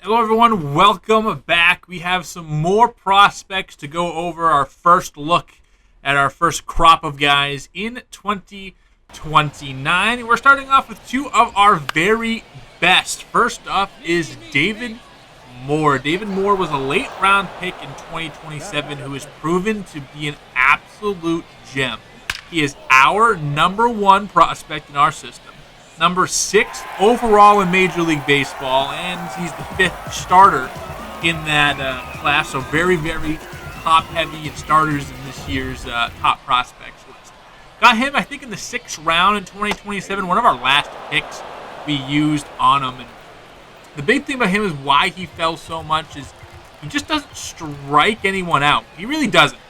Hello, everyone. Welcome back. We have some more prospects to go over. Our first look at our first crop of guys in 2029. We're starting off with two of our very best. First up is David Moore. David Moore was a late-round pick in 2027 who has proven to be an absolute gem. He is our number one prospect in our system. Number 6 overall in Major League Baseball, and he's the 5th starter in that class. So very, very top-heavy in starters in this year's top prospects list. Got him, I think, in the 6th round in 2027. One of our last picks we used on him. And the big thing about him is why he fell so much is he just doesn't strike anyone out. He really doesn't.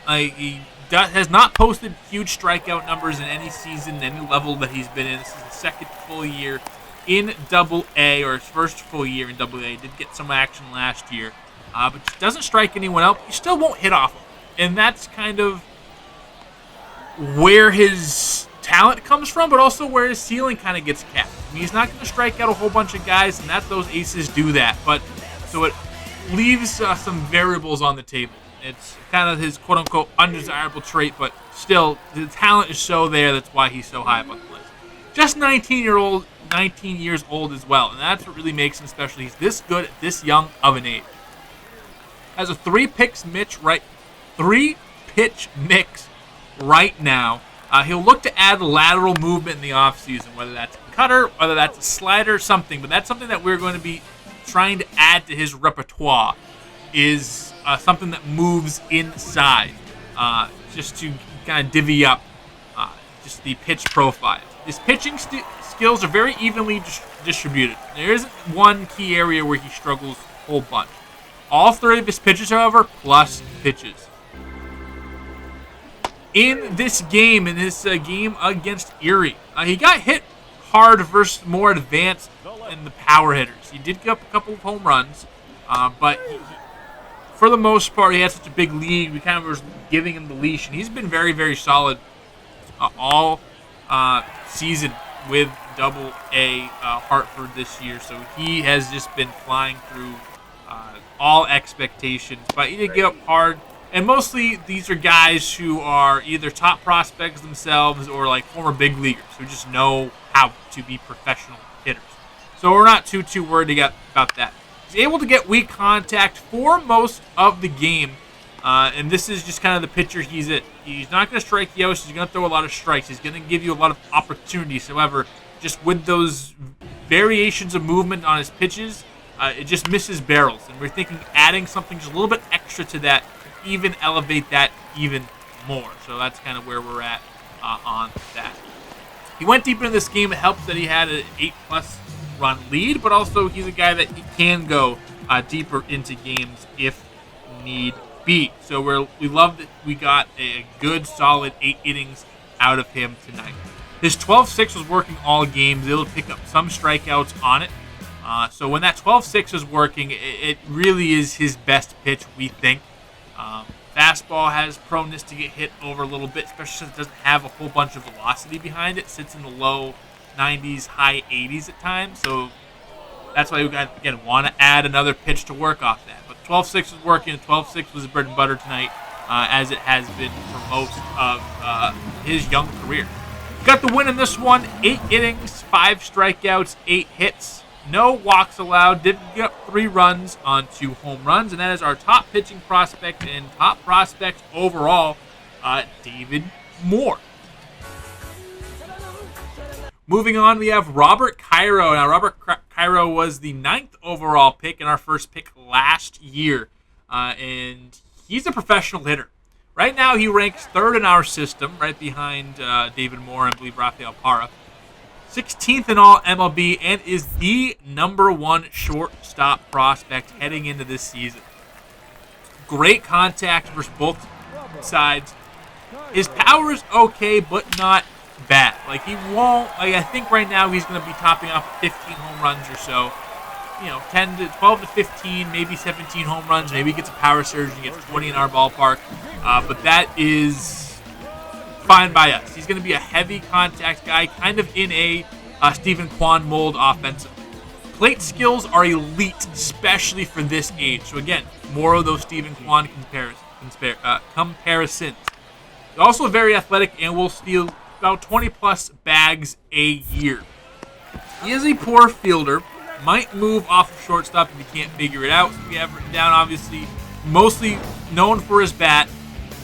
Has not posted huge strikeout numbers in any season, any level that he's been in. This is his second full year in Double-A, or his first full year in Double-A. Did get some action last year, but just doesn't strike anyone out. He still won't hit off him, and that's kind of where his talent comes from, but also where his ceiling kind of gets capped. I mean, he's not going to strike out a whole bunch of guys, and that's those aces do that. But so it leaves some variables on the table. It's kind of his quote-unquote undesirable trait, but still, the talent is so there. That's why he's so high up on the list. Just 19 years old as well, and that's what really makes him special. He's this good at this young of an age. Has a three-pitch mix right now. He'll look to add lateral movement in the offseason, whether that's a cutter, whether that's a slider, something. But that's something that we're going to be trying to add to his repertoire. Is something that moves inside, just to kind of divvy up just the pitch profile. His pitching skills are very evenly distributed. There isn't one key area where he struggles a whole bunch. All 3 of his pitches, however, plus pitches. In this game against Erie, he got hit hard versus more advanced in the power hitters. He did get up a couple of home runs, but for the most part, he had such a big lead. We kind of were giving him the leash, and he's been very, very solid all season with Double-A Hartford this year. So he has just been flying through all expectations. But he did get up hard, and mostly these are guys who are either top prospects themselves or like former big leaguers who just know how to be professional hitters. So we're not too worried about that. He's able to get weak contact for most of the game, and this is just kind of the pitcher he's at. He's not going to strike you out, so he's going to throw a lot of strikes. He's going to give you a lot of opportunities. However, just with those variations of movement on his pitches, it just misses barrels. And we're thinking adding something just a little bit extra to that to even elevate that even more. So that's kind of where we're at on that. He went deeper in this game. It helps that he had an 8+ run lead, but also he's a guy that he can go deeper into games if need be. So we love that we got a good solid 8 innings out of him tonight. His 12-6 was working all games. Able to pick up some strikeouts on it. So when that 12-6 is working, it really is his best pitch, we think. Fastball has proneness to get hit over a little bit, especially since it doesn't have a whole bunch of velocity behind it. Sits in the low 90s, high 80s at times. So that's why we want to add another pitch to work off that. But 12-6 was working. 12-6 was his bread and butter tonight, as it has been for most of his young career. Got the win in this one. 8 innings, 5 strikeouts, 8 hits. No walks allowed. Did get up 3 runs on 2 home runs. And that is our top pitching prospect and top prospect overall, David Moore. Moving on, we have Robert Cairo. Now, Robert Cairo was the 9th overall pick and our first pick last year. And he's a professional hitter. Right now, he ranks 3rd in our system, right behind David Moore and I believe Rafael Parra. 16th in all MLB and is the number 1 shortstop prospect heading into this season. Great contact versus both sides. His power is okay, but not bad. Like, he won't, I think right now he's going to be topping off 15 home runs or so. 12 to 15, maybe 17 home runs. Maybe he gets a power surge and gets 20 in our ballpark. But that is fine by us. He's going to be a heavy contact guy, kind of in a Stephen Kwan mold offensively. Plate skills are elite, especially for this age. So again, more of those Stephen Kwan comparisons. He's also very athletic and will steal about 20-plus bags a year. He is a poor fielder. Might move off of shortstop if he can't figure it out. So we have written down, obviously, mostly known for his bat.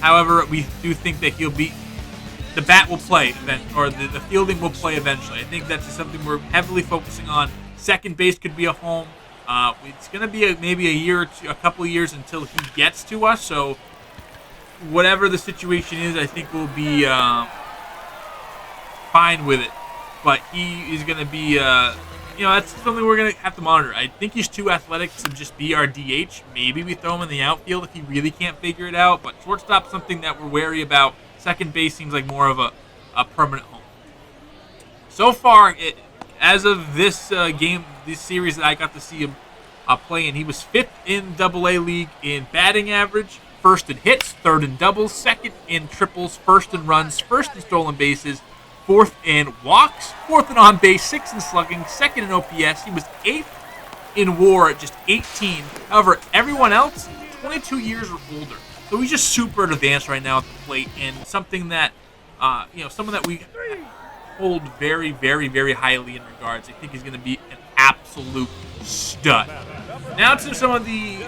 However, we do think that the bat will play, or the fielding will play eventually. I think that's just something we're heavily focusing on. Second base could be a home. It's going to be maybe a year or two, a couple of years until he gets to us. So whatever the situation is, I think we'll be fine with it. But he is going to be, that's something we're going to have to monitor. I think he's too athletic to just be our DH. Maybe we throw him in the outfield if he really can't figure it out. But shortstop, something that we're wary about. Second base seems like more of a permanent home. So far, as of this this series that I got to see him play in, he was 5th in AA League in batting average, 1st in hits, 3rd in doubles, 2nd in triples, 1st in runs, 1st in stolen bases, 4th in walks, 4th in on base, 6th in slugging, 2nd in OPS. He was 8th in WAR at just 18. However, everyone else, 22 years or older. So he's just super advanced right now at the plate, and something that, someone that we hold very, very, very highly in regards. I think he's going to be an absolute stud. Now to some of the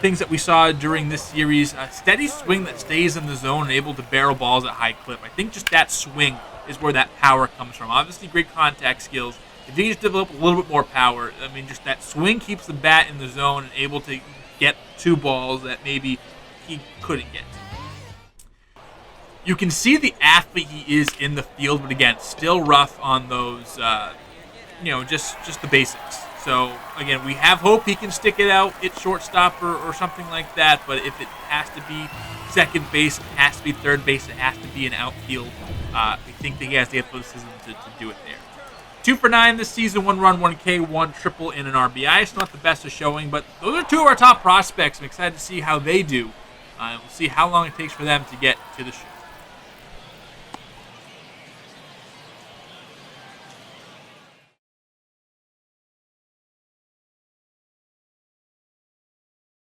things that we saw during this series. A steady swing that stays in the zone and able to barrel balls at high clip. I think just that swing is where that power comes from. Obviously, great contact skills. If he just develop a little bit more power, just that swing keeps the bat in the zone and able to get 2 balls that maybe he couldn't get. You can see the athlete he is in the field, but again, still rough on those, just the basics. So, again, we have hope he can stick it out at shortstop or something like that, but if it has to be second base, it has to be third base, it has to be an outfield, I think that he has the athleticism to do it there. 2 for 9 this season, 1 run, 1 K, 1 triple, and an RBI. It's not the best of showing, but those are 2 of our top prospects. I'm excited to see how they do. We'll see how long it takes for them to get to the show.